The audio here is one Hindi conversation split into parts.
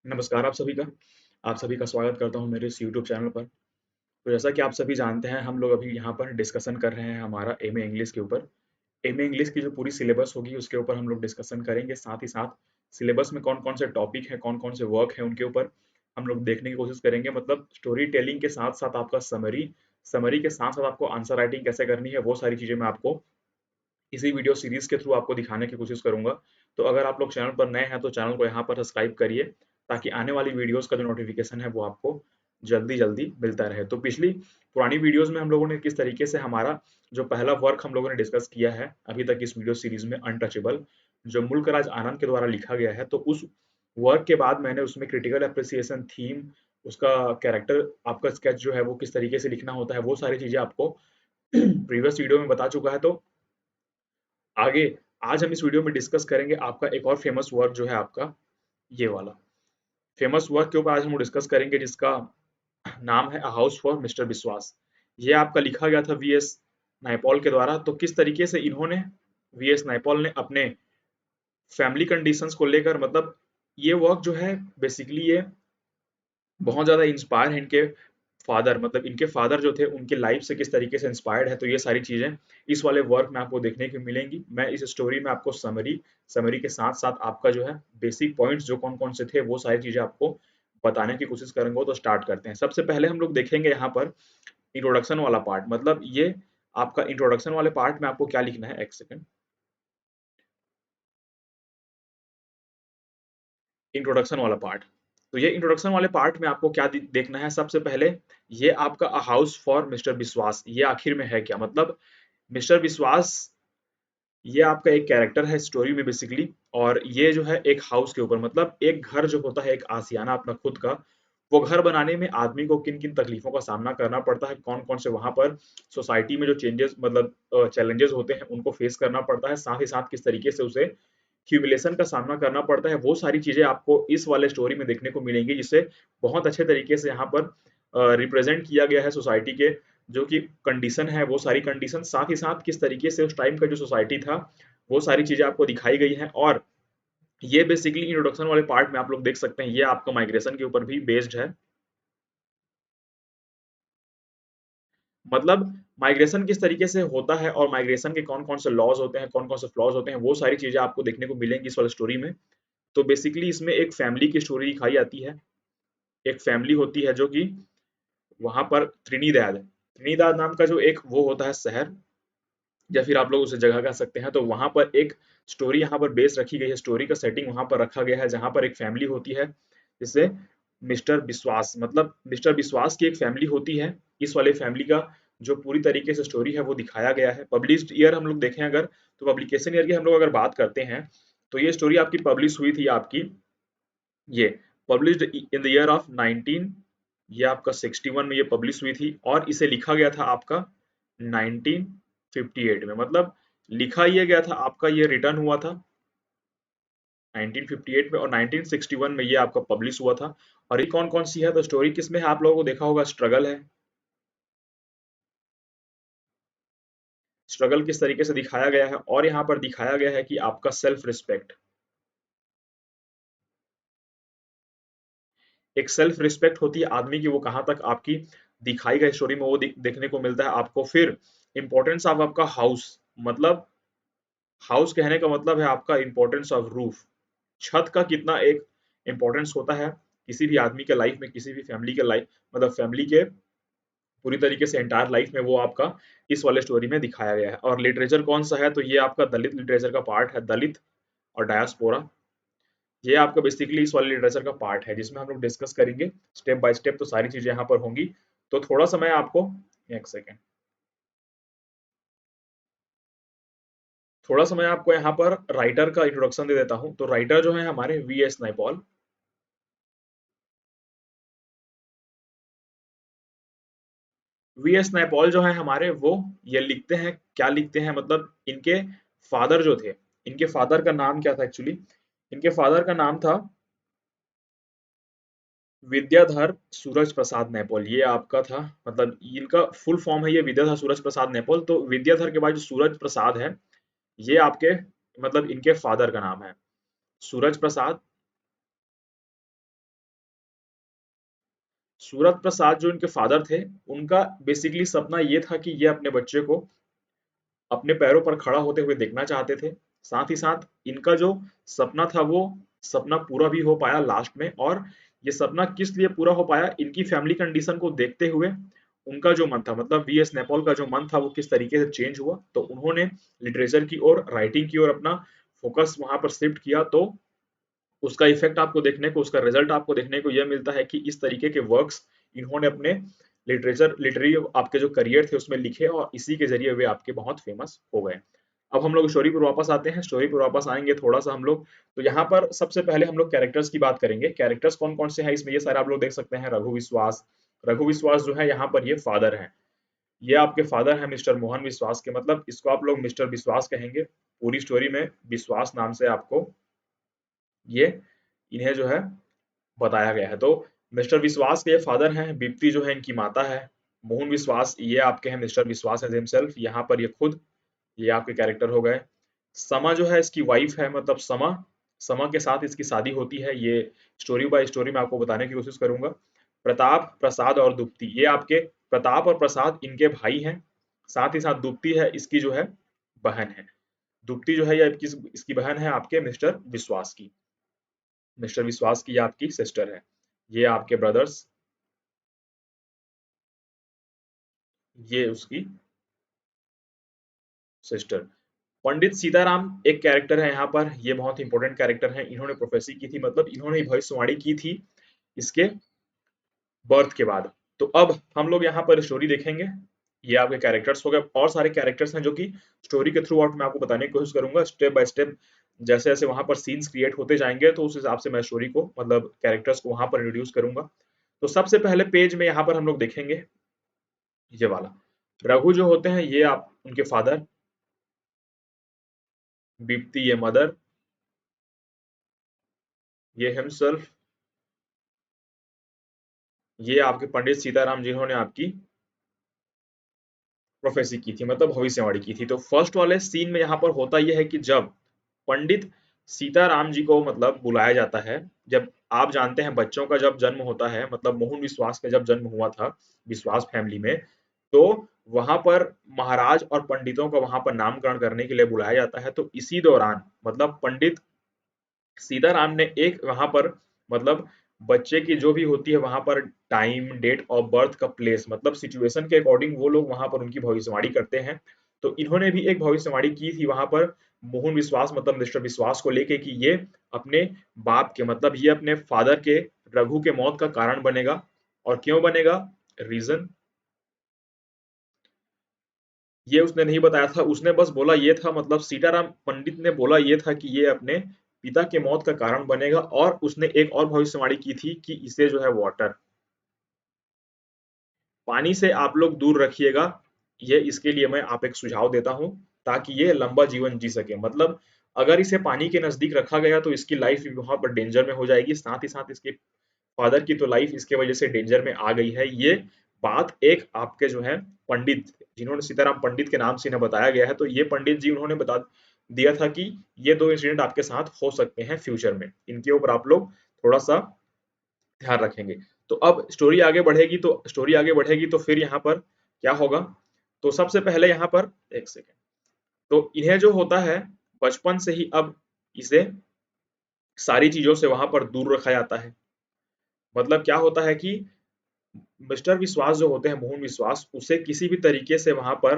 नमस्कार आप सभी का स्वागत करता हूँ मेरे इस यूट्यूब चैनल पर। तो जैसा कि आप सभी जानते हैं हम लोग अभी यहाँ पर डिस्कशन कर रहे हैं हमारा एमए इंग्लिश के ऊपर। एमए इंग्लिश की जो पूरी सिलेबस होगी उसके ऊपर हम लोग डिस्कशन करेंगे, साथ ही साथ सिलेबस में कौन-कौन से टॉपिक हैं, कौन-कौन से वर्क हैं उनके ऊपर हम लोग देखने की कोशिश करेंगे। मतलब स्टोरी टेलिंग के साथ-साथ आपका समरी, समरी के साथ-साथ आपको आंसर राइटिंग कैसे करनी है वो सारी चीज़ें मैं आपको इसी वीडियो सीरीज़ के थ्रू आपको दिखाने की कोशिश करूँगा। तो अगर आप लोग चैनल पर नए हैं तो चैनल को यहाँ पर सब्सक्राइब करिए, ताकि आने वाली वीडियोज़ का जो नोटिफ़िकेशन है वो आपको जल्दी-जल्दी मिलता रहे। तो पिछली पुरानी वीडियोज़ में हम लोगों ने किस तरीके से हमारा जो पहला वर्क हम लोगों ने डिस्कस किया है अभी तक इस वीडियो सीरीज़ में, अनटचेबल, जो मुल्कराज आनंद के द्वारा लिखा गया है, तो उस वर्क के बाद मैंने उसमें क्रिटिकल एप्रिसिएशन, थीम, उसका कैरेक्टर, आपका स्केच जो है वो किस तरीके से लिखना होता है, वो सारी चीज़ें आपको प्रीवियस वीडियो में बता चुका है। तो आगे आज हम इस वीडियो में डिस्कस करेंगे आपका एक और फेमस वर्क जो है आपका ये वाला फेमस वर्क के ऊपर आज हम डिस्कस करेंगे, जिसका नाम है अ हाउस फॉर मिस्टर विश्वास। ये आपका लिखा गया था वीएस नायपॉल के द्वारा। तो किस तरीके से इन्होंने, वीएस नायपॉल ने, अपने फैमिली कंडीशंस को लेकर, मतलब ये वर्क जो है बेसिकली ये बहुत ज़्यादा इंस्पायर है इनके फादर, मतलब इनके फादर जो थे उनके लाइफ से किस तरीके से इंस्पायर्ड है। तो ये सारी चीज़ें इस वाले वर्क में आपको देखने को मिलेंगी। मैं इस स्टोरी में आपको समरी, समरी के साथ-साथ आपका जो है बेसिक पॉइंट्स जो कौन-कौन से थे वो सारी चीज़ें आपको बताने की कोशिश करूँगा। तो स्टार्ट करते हैं। सबसे पहले हम लोग देखेंगे यहाँ पर इंट्रोडक्शन वाला पार्ट, मतलब ये आपका इंट्रोडक्शन वाले पार्ट में आपको क्या लिखना है, 1 सेकंड। इंट्रोडक्शन वाला पार्ट। तो ये इंट्रोडक्शन वाले पार्ट में आपको क्या देखना है, सबसे पहले ये आपका अ हाउस फॉर मिस्टर विश्वास, ये आखिर में है क्या? मतलब मिस्टर विश्वास ये आपका एक कैरेक्टर है स्टोरी में बेसिकली, और ये जो है एक हाउस के ऊपर, मतलब एक घर जो होता है, एक आशियाना अपना खुद का, वो घर बनाने में आदमी को किन-किन तकलीफों का सामना करना पड़ता है, कौन-कौन से वहाँ पर सोसाइटी में जो चेंजेस, मतलब चैलेंजेस होते हैं उनको फेस करना पड़ता है, साथ ही साथ किस तरीके से उसे ह्यूमिलेशन का सामना करना पड़ता है, वो सारी चीज़ें आपको इस वाले स्टोरी में देखने को मिलेंगी, जिसे बहुत अच्छे तरीके से यहाँ पर रिप्रेज़ेंट किया गया है सोसाइटी के जो कि कंडीशन है, वो सारी कंडीशन, साथ ही साथ किस तरीके से उस टाइम का जो सोसाइटी था, वो सारी चीज़ें आपको दिखाई गई हैं। और ये बेसिकली इंट्रोडक्शन वाले पार्ट में आप लोग देख सकते हैं, ये आपका माइग्रेशन के ऊपर भी बेस्ड है। मतलब माइग्रेशन किस तरीके से होता है और माइग्रेशन के कौन-कौन से लॉज़ होते हैं, कौन-कौन से फ्लॉज़ होते हैं, वो सारी चीज़ें आपको देखने को मिलेंगी इस वाली स्टोरी में। तो बेसिकली इसमें एक फैमिली की स्टोरी दिखाई जाती है। एक फैमिली होती है जो कि वहाँ पर त्रिनिदाद, त्रिनिदाद नाम का जो एक वो होता है शहर, या फिर आप लोग उसे जगह कह सकते हैं। तो वहाँ पर एक स्टोरी यहाँ पर बेस रखी गई है, स्टोरी का सेटिंग वहाँ पर रखा गया है, जहाँ पर एक फैमिली होती है, जिसे मिस्टर विश्वास, मतलब मिस्टर विश्वास की एक फैमिली होती है। इस वाले फैमिली का जो पूरी तरीके से स्टोरी है वो दिखाया गया है। पब्लिश्ड ईयर हम लोग देखें अगर, तो पब्लिकेशन ईयर की हम लोग अगर बात करते हैं, तो ये स्टोरी आपकी पब्लिश हुई थी आपकी, ये published in the year of 19, ये आपका 61 में ये पब्लिश हुई थी, और इसे लिखा गया था आपका 1958 में। मतलब लिखा ये गया था आपका, ये रिटर्न हुआ था 1958 में, और 1961 में ये आपका पब्लिश हुआ था। और ये कौन-कौन सी है, तो स्टोरी किसमें है, आप लोगों को देखा होगा स्ट्रगल है। स्ट्रगल किस तरीके से दिखाया गया है, और यहाँ पर दिखाया गया है कि आपका सेल्फ रिस्पेक्ट, एक सेल्फ रिस्पेक्ट होती है आदमी की, वो कहाँ तक आपकी दिखाई गई स्टोरी में वो देखने को मिलता है आपको। फिर इंपॉर्टेंस ऑफ आपका हाउस, मतलब हाउस कहने का मतलब है आपका इंपॉर्टेंस ऑफ रूफ, छत का कितना एक इंपॉर्टेंस होता है किसी भी आदमी के लाइफ में, किसी भी फैमिली के लाइफ, मतलब फैमिली के पूरी तरीके से एंटायर लाइफ में, वो आपका इस वाले स्टोरी में दिखाया गया है। और लिटरेचर कौन सा है, तो ये आपका दलित लिटरेचर का पार्ट है, दलित और डायस्पोरा। ये आपका बेसिकली इस वाले लिटरेचर का पार्ट है, जिसमें हम लोग डिस्कस करेंगे स्टेप बाय स्टेप, तो सारी चीजें यहाँ पर होंगी। तो थोड़ा सा मैं आपको, एक सेकेंड, थोड़ा सा मैं आपको यहाँ पर राइटर का इंट्रोडक्शन दे देता हूँ। तो राइटर जो है हमारे वीएस नायपॉल। वीएस नायपॉल जो है हमारे, वो ये लिखते हैं, क्या लिखते हैं, मतलब इनके फादर जो थे, इनके फादर का नाम क्या था एक्चुअली, इनके फादर का नाम था विद्याधर सूरज प्रसाद नैपॉल, ये आपका था, मतलब इनका फुल फॉर्म है ये विद्याधर सूरज प्रसाद नैपॉल। तो विद्याधर के बाद जो सूरज प्रसाद है, ये आपके, मतलब इनके फादर का नाम है सूरज प्रसाद। सूरत प्रसाद जो इनके फादर थे, उनका बेसिकली सपना ये था कि ये अपने बच्चे को अपने पैरों पर खड़ा होते हुए देखना चाहते थे। साथ ही साथ इनका जो सपना था वो सपना पूरा भी हो पाया लास्ट में। और ये सपना किस लिए पूरा हो पाया, इनकी फैमिली कंडीशन को देखते हुए उनका जो मन था, मतलब वी एस नैपॉल का जो मन था वो किस तरीके से चेंज हुआ, तो उन्होंने लिटरेचर की ओर, राइटिंग की ओर अपना फोकस वहां पर शिफ्ट किया। तो उसका इफेक्ट आपको देखने को, उसका रिजल्ट आपको देखने को यह मिलता है कि इस तरीके के वर्क्स इन्होंने अपने लिटरेरी आपके जो करियर थे उसमें लिखे, और इसी के जरिए वे आपके बहुत फेमस हो गए। अब हम लोग स्टोरी पर वापस आते हैं। स्टोरी पर वापस आएंगे थोड़ा सा हम लोग, तो यहाँ पर सबसे पहले हम लोग कैरेक्टर्स की बात करेंगे। कैरेक्टर्स कौन कौन से हैं इसमें, ये सारे आप लोग देख सकते हैं। रघु विश्वास, रघु विश्वास जो है यहाँ पर ये फादर हैं। ये आपके फादर हैं मिस्टर मोहन विश्वास के, मतलब इसको आप लोग मिस्टर विश्वास कहेंगे। पूरी स्टोरी में विश्वास नाम से आपको ये इन्हें जो है बताया गया है। तो मिस्टर विश्वास के ये फादर हैं, बिप्ती जो है इनकी माता है। मोहन विश्वास ये आपके हैं मिस्टर विश्वास एज हिमसेल्फ, यहाँ पर ये खुद, ये आपके कैरेक्टर हो गए। समा जो है इसकी वाइफ है, मतलब समा, समा के साथ इसकी शादी होती है। ये स्टोरी बाय स्टोरी में आपको बताने की कोशिश करूंगा। प्रताप, प्रसाद और दुप्ती, ये आपके प्रताप और प्रसाद इनके भाई हैं। साथ ही साथ दुप्ती है इसकी जो है बहन है। दुप्ती जो है ये इसकी बहन है आपके मिस्टर विश्वास की। मिस्टर विश्वास की ये आपकी सिस्टर है। ये आपके ब्रदर्स, ये उसकी सिस्टर। पंडित सीताराम एक कैरेक्टर है यहाँ पर, ये बहुत इंपॉर्टेंट कैरेक्टर है। इन्होंने प्रोफेसी की थी, मतलब इन्होंने भविष्यवाणी की थी इसके बर्थ के बाद। तो अब हम लोग यहाँ पर स्टोरी देखेंगे। ये आपके कैरेक्टर्स हो गए, और सारे कैरेक्टर्स हैं जो कि स्टोरी के थ्रू आउट मैं आपको बताने की कोशिश करूंगा स्टेप बाय स्टेप। जैसे जैसे वहां पर सीन्स क्रिएट होते जाएंगे तो उस हिसाब से मैं स्टोरी को, मतलब कैरेक्टर्स को वहां पर इंट्रोड्यूस करूंगा। तो सबसे पहले पेज में यहाँ पर हम लोग देखेंगे ये वाला, रघु जो होते हैं ये आप उनके फादर, दीप्ति ये मदर, ये हिमसेल्फ, ये आपके पंडित सीताराम जिन्होंने आपकी प्रोफेसी की थी, मतलब भविष्यवाणी की थी। तो फर्स्ट वाले सीन में यहाँ पर होता यह है कि जब पंडित सीताराम जी को मतलब बुलाया जाता है, जब आप जानते हैं बच्चों का जब जन्म होता है, मतलब मोहन विश्वास का जब जन्म हुआ था विश्वास फैमिली में, तो वहां पर महाराज और पंडितों को वहां पर नामकरण करने के लिए बुलाया जाता है। तो इसी दौरान मतलब पंडित सीताराम ने एक वहां पर, मतलब बच्चे की जो भी होती है वहां पर टाइम, डेट ऑफ बर्थ का प्लेस, मतलब सिचुएशन के अकॉर्डिंग वो लोग वहां पर उनकी भविष्यवाणी करते हैं। तो इन्होंने भी एक भविष्यवाणी की थी वहां पर मोहन विश्वास, मतलब मिस्टर विश्वास को लेके कि ये अपने बाप के, मतलब ये अपने फादर के, रघु के मौत का कारण बनेगा। और क्यों बनेगा, रीजन ये उसने नहीं बताया था। उसने बस बोला ये था, मतलब सीताराम पंडित ने बोला ये था कि ये अपने पिता के मौत का कारण बनेगा। और उसने एक और भविष्यवाणी की थी कि इसे जो है वाटर, पानी से आप लोग दूर रखिएगा। ये इसके लिए मैं आप एक सुझाव देता हूं ताकि ये लंबा जीवन जी सके। मतलब अगर इसे पानी के नजदीक रखा गया तो इसकी लाइफ भी वहां पर डेंजर में हो जाएगी। साथ ही साथ इसके फादर की तो लाइफ इसके वजह से डेंजर में आ गई है। ये बात एक आपके जो है पंडित, जिन्होंने सीताराम पंडित के नाम से इन्हें बताया गया है, तो ये पंडित जी उन्होंने बता दिया था कि ये दो इंसिडेंट आपके साथ हो सकते हैं फ्यूचर में, इनके ऊपर आप लोग थोड़ा सा ध्यान रखेंगे। तो अब स्टोरी आगे बढ़ेगी, तो स्टोरी आगे बढ़ेगी तो फिर यहाँ पर क्या होगा, तो सबसे पहले यहाँ पर एक सेकेंड, तो इन्हें जो होता है बचपन से ही अब इसे सारी चीजों से वहां पर दूर रखा जाता है। मतलब क्या होता है कि मिस्टर विश्वास जो होते हैं मोहन विश्वास, उसे किसी भी तरीके से वहां पर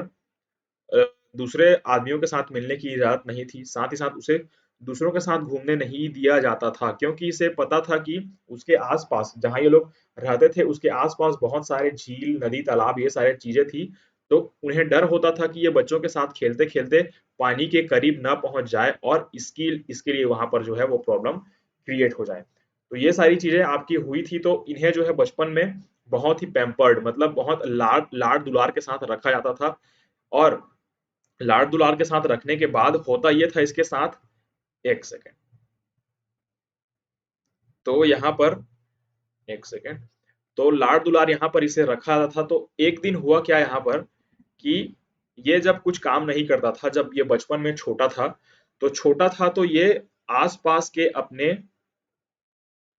अ, दूसरे आदमियों के साथ मिलने की इजाजत नहीं थी। साथ ही साथ उसे दूसरों के साथ घूमने नहीं दिया जाता था, क्योंकि इसे पता था कि उसके आसपास जहां ये लोग रहते थे उसके आसपास बहुत सारे झील, नदी, तालाब, ये सारी चीजें थी। तो उन्हें डर होता था कि ये बच्चों के साथ खेलते खेलते पानी के करीब ना पहुंच जाए और इसकी इसके लिए वहां पर जो है वो प्रॉब्लम क्रिएट हो जाए। तो ये सारी चीजें आपकी हुई थी। तो इन्हें जो है बचपन में बहुत ही पैम्पर्ड, मतलब बहुत लाड लाड दुलार के साथ रखा जाता था। और लाड दुलार के साथ रखने के बाद होता ये था इसके साथ, एक सेकेंड, तो यहाँ पर एक सेकेंड, तो लाड दुलार यहाँ पर इसे रखा था। तो एक दिन हुआ क्या यहाँ पर कि ये जब कुछ काम नहीं करता था, जब ये बचपन में छोटा था, तो छोटा था तो ये आसपास के अपने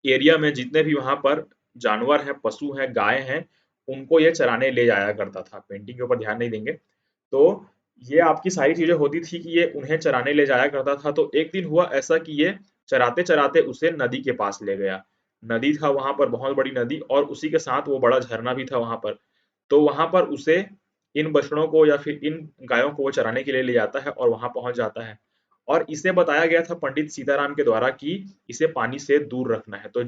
एरिया में जितने भी वहां पर जानवर हैं, पशु हैं, गाय हैं, उनको ये चराने ले जाया करता था। पेंटिंग के ऊपर ध्यान नहीं देंगे। तो ये आपकी सारी चीजें होती थी कि ये उन्हें चराने ले जाया करता था। तो एक दिन हुआ ऐसा कि ये चराते चराते उसे नदी के पास ले गया। नदी था वहां पर, बहुत बड़ी नदी, और उसी के साथ वो बड़ा झरना भी था वहां पर। तो वहां पर उसे इन बछड़ों को या फिर इन गायों को वो चराने के लिए ले जाता है और वहां पहुंच जाता है। और इसे बताया गया था पंडित सीताराम के द्वारा कि इसे पानी से दूर रखना है। तो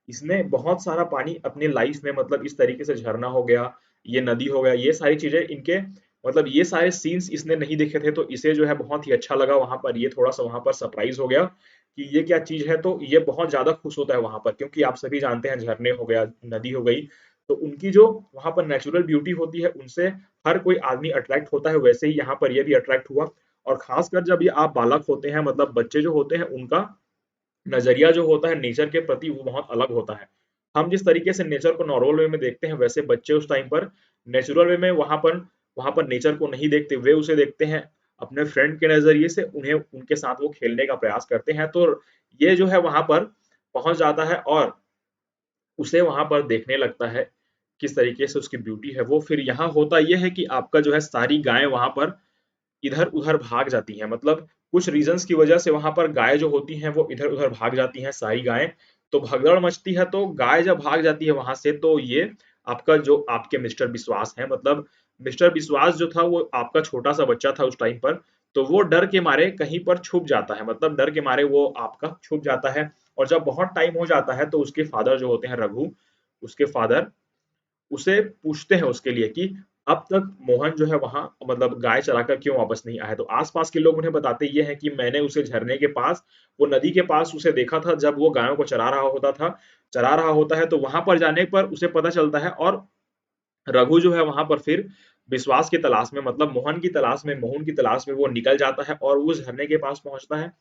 इसने बहुत सारा पानी अपनी लाइफ में, मतलब इस तरीके से झरना हो गया, ये नदी हो गया, ये सारी चीजें इनके, मतलब ये सारे सीन्स इसने नहीं देखे थे। तो इसे जो है बहुत ही अच्छा लगा वहां पर, ये थोड़ा सा वहां पर सरप्राइज हो गया कि ये क्या चीज है। तो ये बहुत ज्यादा खुश होता है वहां पर, क्योंकि आप सभी जानते हैं झरने हो गया, नदी हो गई, तो उनकी जो वहां पर नेचुरल ब्यूटी होती है उनसे हर कोई आदमी अट्रैक्ट होता है। वैसे ही यहाँ पर ये भी अट्रैक्ट हुआ। और खासकर जब ये आप बालक होते हैं, मतलब बच्चे जो होते हैं, उनका नजरिया जो होता है नेचर के प्रति वो बहुत अलग होता है। हम जिस तरीके से नेचर को नॉर्मल वे में देखते हैं, वैसे बच्चे उस टाइम पर नेचुरल वे में वहां पर नेचर को नहीं देखते, वे उसे देखते हैं अपने फ्रेंड के नजरिए से। उन्हें उनके साथ वो खेलने का प्रयास करते हैं। तो ये जो है वहां पर पहुंच जाता है और उसे वहां पर देखने लगता है किस तरीके से उसकी ब्यूटी है वो। फिर यहाँ होता यह है कि आपका जो है सारी गायें वहां पर इधर-उधर भाग जाती हैं। मतलब कुछ रीजंस की वजह से वहां पर गाय जो होती हैं वो इधर-उधर भाग जाती हैं सारी गायें। तो भगदड़ मचती है। तो गाय जब भाग जाती है वहां से, तो ये आपका जो आपके मिस्टर विश्वास है, मतलब मिस्टर विश्वास जो था वो आपका छोटा सा बच्चा था उस टाइम पर। तो वो डर के मारे कहीं पर छुप जाता है, मतलब डर के मारे वो आपका छुप जाता है। और जब बहुत टाइम हो जाता है तो उसके फादर जो होते हैं रघु, उसके फादर उसे पूछते हैं उसके लिए कि अब तक मोहन जो है वहां, मतलब गाय चराकर क्यों वापस नहीं आया। तो आसपास के लोग उन्हें बताते ये हैं कि मैंने उसे झरने के पास, वो नदी के पास उसे देखा था जब वो गायों को चरा रहा होता है। तो वहां पर जाने पर उसे पता चलता है। और रघु जो है वहां पर फिर विश्वास की तलाश में, मतलब मोहन की तलाश में, मोहन की तलाश में वो निकल जाता है और उस झरने के पास पहुंचता है।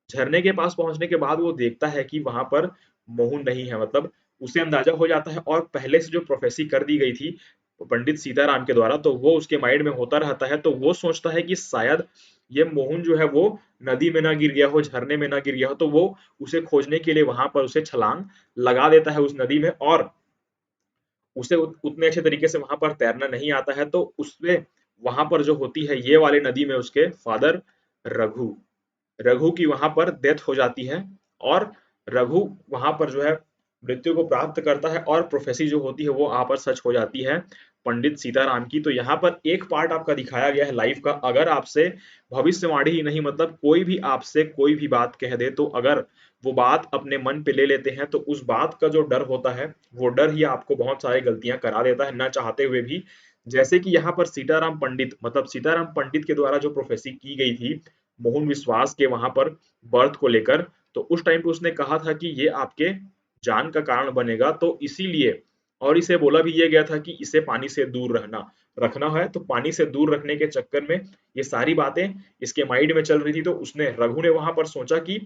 झरने के पास पहुंचने के बाद वो देखता है कि वहां पर मोहन नहीं है। मतलब उसे अंदाजा हो जाता है, और पहले से जो प्रोफेसी कर दी गई थी पंडित सीताराम के द्वारा, तो वो उसके माइंड में होता रहता है। तो वो सोचता है कि शायद ये मोहन जो है वो नदी में ना गिर गया हो, झरने में ना गिर गया हो। तो वो उसे खोजने के लिए वहां पर उसे छलांग लगा देता है उस नदी में। और उसे उतने अच्छे तरीके से वहां पर तैरना नहीं आता है। तो उसमें वहां पर जो होती है ये वाले नदी में उसके फादर रघु रघु की वहां पर डेथ हो जाती है। और रघु वहां पर जो है मृत्यु को प्राप्त करता है, और प्रोफेसी जो होती है वो वहां पर सच हो जाती है पंडित सीताराम की। तो यहाँ पर एक पार्ट आपका दिखाया गया है लाइफ का। अगर आपसे भविष्यवाणी ही नहीं, मतलब कोई भी आपसे कोई भी बात कह दे, तो अगर वो बात अपने मन पे ले लेते हैं तो उस बात का जो डर होता है, वो डर ही आपको बहुत सारी गलतियां करा देता है ना चाहते हुए भी। जैसे कि यहाँ पर सीताराम पंडित, मतलब सीताराम पंडित के द्वारा जो प्रोफेसी की गई थी मोहन विश्वास के वहां पर बर्थ को लेकर, तो उस टाइम पे उसने कहा था कि ये आपके जान का कारण बनेगा। तो इसीलिए, और इसे बोला भी ये गया था कि इसे पानी से दूर रखना है। तो पानी से दूर रखने के चक्कर में ये सारी बातें इसके माइंड में चल रही थी। तो उसने, रघु ने वहां पर सोचा कि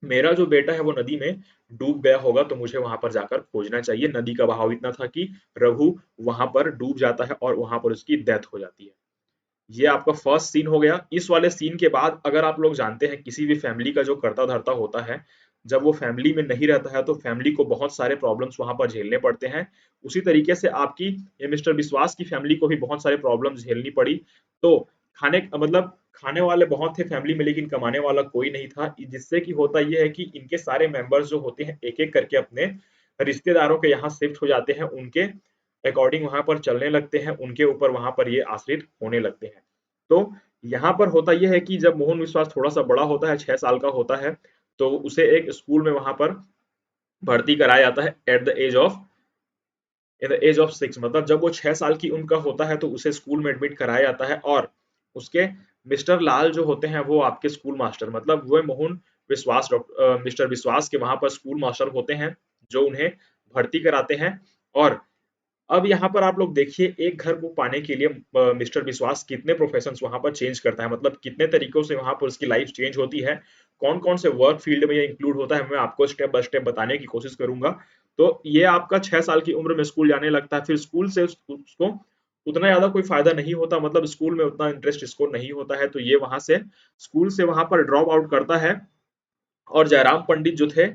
मेरा जो बेटा है वो नदी में डूब गया होगा, तो मुझे वहां पर जाकर खोजना चाहिए। नदी का बहाव इतना था कि रघु वहां पर डूब जाता है और वहां पर उसकी डेथ हो जाती है। ये आपका फर्स्ट सीन हो गया। इस वाले सीन के बाद अगर आप लोग जानते हैं किसी भी फैमिली का जो करता धरता होता है, जब वो फैमिली में नहीं रहता है तो फैमिली को बहुत सारे प्रॉब्लम्स वहां पर झेलने पड़ते हैं। उसी तरीके से आपकी ये मिस्टर विश्वास की फैमिली को भी बहुत सारे प्रॉब्लम्स झेलनी पड़ी। तो मतलब खाने वाले बहुत थे फैमिली में, लेकिन कमाने वाला कोई नहीं था। जिससे कि होता यह है कि इनके सारे मेंबर्स जो होते हैं एक एक करके अपने रिश्तेदारों के यहाँ शिफ्ट हो जाते हैं, उनके अकॉर्डिंग वहां पर चलने लगते हैं, उनके ऊपर वहां पर ये आश्रित होने लगते हैं। तो यहाँ पर होता यह है कि जब मोहन विश्वास थोड़ा सा बड़ा होता है, 6 साल का होता है, तो उसे एक स्कूल में वहां पर भर्ती कराया जाता है at the age of in the age of 6। मतलब जब वो 6 साल की उम्र का होता है तो उसे स्कूल में एडमिट कराया जाता है। और उसके मिस्टर लाल जो होते हैं वो आपके स्कूल मास्टर, मतलब वो मोहन विश्वास, मिस्टर विश्वास के वहां पर स्कूल मास्टर होते हैं जो उन्हें भर्ती कराते हैं। और अब यहाँ पर आप लोग देखिए, एक घर को पाने के लिए मिस्टर विश्वास कितने प्रोफेशंस वहां पर चेंज करता है, मतलब कितने तरीकों से वहां पर उसकी लाइफ चेंज होती है। कौन कौन से वर्क फील्ड में ये इंक्लूड होता है, मैं आपको स्टेप बाय स्टेप बताने की कोशिश करूंगा। तो ये आपका 6 साल की उम्र में स्कूल जाने लगता है। फिर स्कूल से उसको उतना ज्यादा कोई फायदा नहीं होता, मतलब स्कूल में उतना इंटरेस्ट इसको नहीं होता है। तो ये वहां से स्कूल से वहां पर ड्रॉप आउट करता है। और जयराम पंडित जो थे,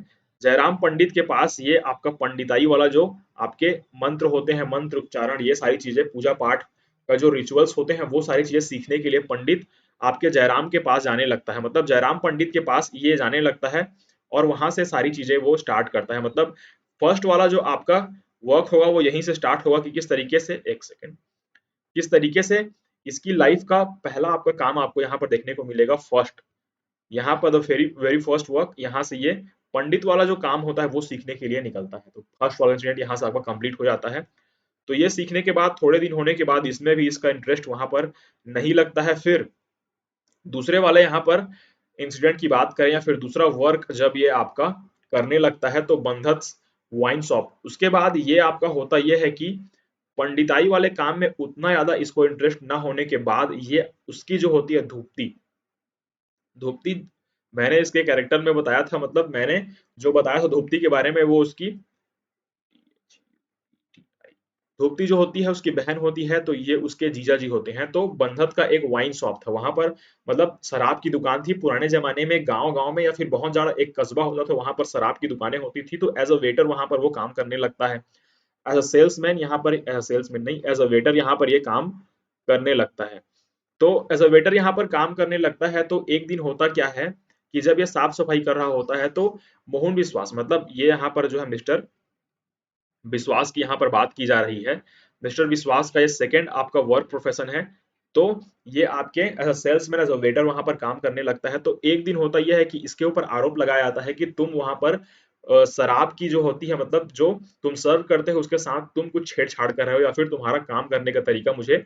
जयराम पंडित के पास ये आपका पंडिताई वाला जो आपके मंत्र होते हैं, मंत्र उच्चारण, ये सारी चीजें, पूजा पाठ का जो रिचुअल्स होते हैं, वो सारी चीजें सीखने के लिए पंडित आपके जयराम के पास जाने लगता है, मतलब जयराम पंडित के पास ये जाने लगता है और वहां से सारी चीजें वो स्टार्ट करता है। मतलब फर्स्ट वाला जो आपका वर्क होगा वो यहीं से स्टार्ट होगा कि किस तरीके से, एक सेकेंड, किस तरीके से इसकी लाइफ का पहला आपका काम आपको यहाँ पर देखने को मिलेगा। फर्स्ट यहाँ पर the very very first work, यहाँ से ये पंडित वाला जो काम होता है वो सीखने के लिए निकलता है। तो फर्स्ट वाला इंसिडेंट यहाँ से आपका कंप्लीट हो जाता है। तो ये सीखने के बाद थोड़े दिन होने के बाद इसमें भी इसका इंटरेस्ट वहां पर नहीं लगता है। फिर दूसरे वाले यहाँ पर इंसिडेंट की बात करें या फिर दूसरा वर्क जब ये आपका करने लगता है तो बंधत वाइन शॉप, उसके बाद ये आपका होता यह है कि पंडिताई वाले काम में उतना ज्यादा इसको इंटरेस्ट ना होने के बाद ये उसकी जो होती है धूपती, धूपती मैंने इसके कैरेक्टर में बताया था, मतलब मैंने जो बताया था धूपती के बारे में, वो उसकी धूपती जो होती है उसकी बहन होती है, तो ये उसके जीजा जी होते हैं। तो बंधत का एक वाइन शॉप था वहां पर, मतलब शराब की दुकान थी। पुराने जमाने में गांव गांव में या फिर बहुत ज्यादा एक कस्बा होता था, वहां पर शराब की दुकानें होती थी। तो एज अ वेटर वहां पर वो काम करने लगता है, एज अ सेल्समैन यहाँ पर, एज अ सेल्समैन नहीं, एज अ वेटर यहाँ पर ये काम करने लगता है। तो एज अ वेटर यहाँ पर काम करने लगता है। तो एक दिन होता क्या है कि जब ये साफ सफाई कर रहा होता है तो मोहन विश्वास, मतलब ये यहाँ पर जो है मिस्टर विश्वास की यहाँ पर बात की जा रही है, मिस्टर विश्वास का ये सेकंड आपका वर्क प्रोफेशन है। तो ये आपके as a salesman, as a waiter वहां पर काम करने लगता है। तो एक दिन होता यह है कि इसके ऊपर आरोप लगाया जाता है कि तुम वहां पर शराब की जो होती है, मतलब जो तुम सर्व करते हो उसके साथ तुम कुछ छेड़छाड़ कर रहे हो, या फिर तुम्हारा काम करने का तरीका मुझे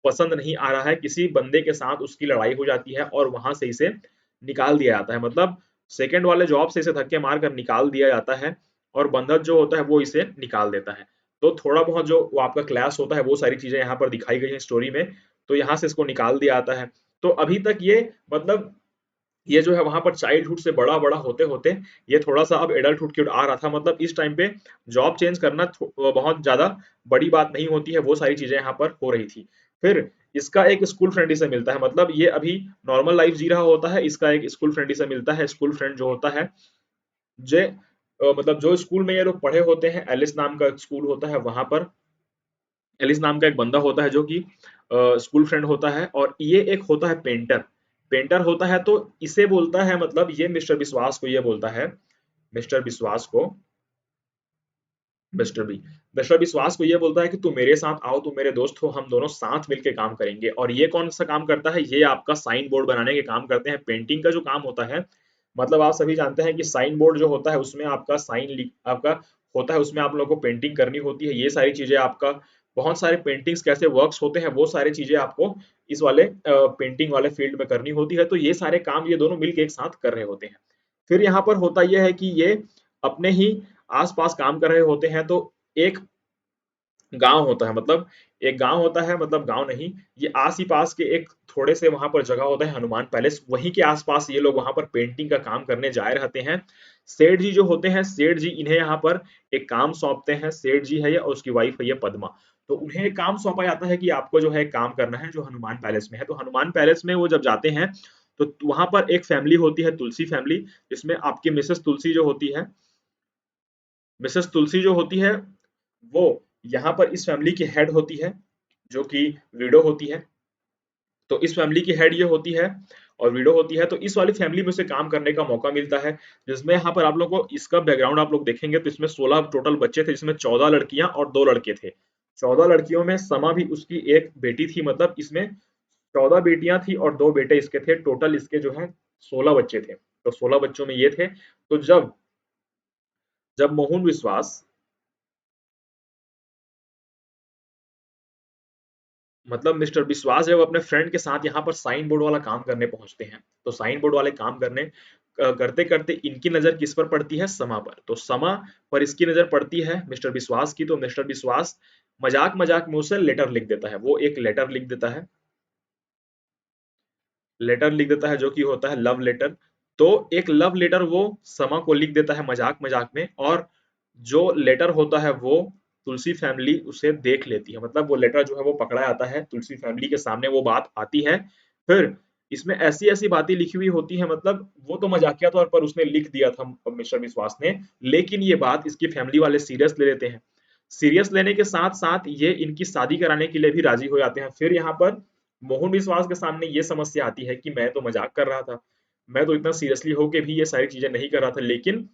पसंद नहीं आ रहा है। किसी बंदे के साथ उसकी लड़ाई हो जाती है और वहां से इसे निकाल दिया जाता है, मतलब सेकंड वाले जॉब से इसे धक्के मार कर निकाल दिया जाता है और बंधक जो होता है वो इसे निकाल देता है। तो थोड़ा बहुत जो वो आपका क्लास होता है वो सारी चीजें यहाँ पर दिखाई गई हैं स्टोरी में। तो यहाँ से इसको निकाल दिया जाता है। तो अभी तक ये, मतलब ये जो है वहां पर चाइल्डहुड से बड़ा बड़ा होते होते ये थोड़ा सा अब एडल्टहुड की ओर आ रहा था। मतलब इस टाइम पे जॉब चेंज करना बहुत ज्यादा बड़ी बात नहीं होती है, वो सारी चीजें यहाँ पर हो रही थी। फिर इसका एक स्कूल फ्रेंड इसे मिलता है, मतलब ये अभी नॉर्मल लाइफ जी रहा होता है, इसका एक स्कूल फ्रेंड इसे मिलता है। स्कूल फ्रेंड जो होता है, जे मतलब जो स्कूल में ये लोग पढ़े होते हैं, एलिस नाम का एक स्कूल होता है, वहां पर एलिस नाम का एक बंदा होता है जो कि स्कूल फ्रेंड होता है। और ये एक होता है पेंटर, पेंटर होता है। तो इसे बोलता है, मतलब ये मिस्टर विश्वास को ये बोलता है, मिस्टर विश्वास को, मिस्टर बी, मिस्टर विश्वास को ये बोलता है कि तुम मेरे साथ आओ, तुम मेरे दोस्त हो, हम दोनों साथ मिलकर काम करेंगे। और ये कौन सा काम करता है, ये आपका साइन बोर्ड बनाने के काम करते हैं। पेंटिंग का जो काम होता है, मतलब आप सभी जानते हैं कि साइन बोर्ड जो होता है उसमें आपका साइन आपका होता है, उसमें आप लोगों को पेंटिंग करनी होती है। ये सारी चीजें आपका, बहुत सारे पेंटिंग्स कैसे वर्क्स होते हैं वो सारी चीजें आपको इस वाले पेंटिंग वाले फील्ड में करनी होती है। तो ये सारे काम ये दोनों मिलकर एक साथ कर रहे होते हैं। फिर यहाँ पर होता यह है कि ये अपने ही आस-पास काम कर रहे होते हैं। तो एक गाँव होता है, मतलब एक गाँव होता है, मतलब गाँव नहीं, ये आस ही पास के एक थोड़े से वहां पर जगह होता है हनुमान पैलेस, वहीं के आसपास ये लोग वहां पर पेंटिंग का काम करने जाए रहते हैं। सेठ जी जो होते हैं, सेठ जी इन्हें यहाँ पर एक काम सौंपते हैं। सेठ जी है ये और उसकी वाइफ है ये पद्मा। तो उन्हें एक काम सौंपा जाता है कि आपको जो है काम करना है जो हनुमान पैलेस में है। तो हनुमान पैलेस में वो जब जाते हैं तो वहां पर एक फैमिली होती है, तुलसी फैमिली, जिसमें आपकी मिसेस तुलसी जो होती है, मिसेस तुलसी जो होती है वो यहाँ पर इस फैमिली की हेड होती है, जो कि विडो होती है। तो इस फैमिली की हेड ये होती है और विडो होती है। तो इस वाली फैमिली में से काम करने का मौका मिलता है, जिसमें यहाँ पर आप लोग को इसका बैकग्राउंड आप लोग देखेंगे तो इसमें 16 टोटल बच्चे थे, जिसमें 14 लड़कियां और 2 लड़के थे। 14 लड़कियों में समा भी उसकी एक बेटी थी, मतलब इसमें 14 बेटियां थी और 2 बेटे इसके थे। टोटल इसके जो है 16 बच्चे थे। तो 16 बच्चों में ये थे। तो जब जब मोहन विश्वास, मतलब मिस्टर विश्वास जब अपने फ्रेंड के साथ यहाँ पर साइन बोर्ड वाला काम करने पहुंचते हैं, तो साइन बोर्ड वाले काम करने करते करते इनकी नजर किस पर पड़ती है, समा पर। तो समा पर इसकी नजर पड़ती है मिस्टर विश्वास की। तो मिस्टर विश्वास मजाक मजाक में उसे लेटर लिख देता है, वो एक लेटर लिख देता है, लेटर लिख देता है जो कि होता है लव लेटर। तो एक लव लेटर वो समा को लिख देता है मजाक मजाक में, और जो लेटर होता है वो तुलसी फैमिली उसे देख लेती है, मतलब वो लेटर जो है वो पकड़ा जाता है, तुलसी फैमिली के सामने वो बात आती है। फिर इसमें ऐसी ऐसी बातें लिखी हुई होती है, मतलब वो तो मजाकिया तौर पर उसने लिख दिया था मिस्टर विश्वास ने, लेकिन ये बात इसकी फैमिली वाले सीरियस ले लेते हैं। सीरियस लेने के साथ साथ ये इनकी शादी कराने के लिए भी राजी हो जाते हैं। फिर यहाँ पर मोहन विश्वास के सामने ये समस्या आती है कि मैं तो मजाक कर रहा था, मैं तो इतना सीरियसली होके भी ये सारी चीजें नहीं कर रहा था, लेकिन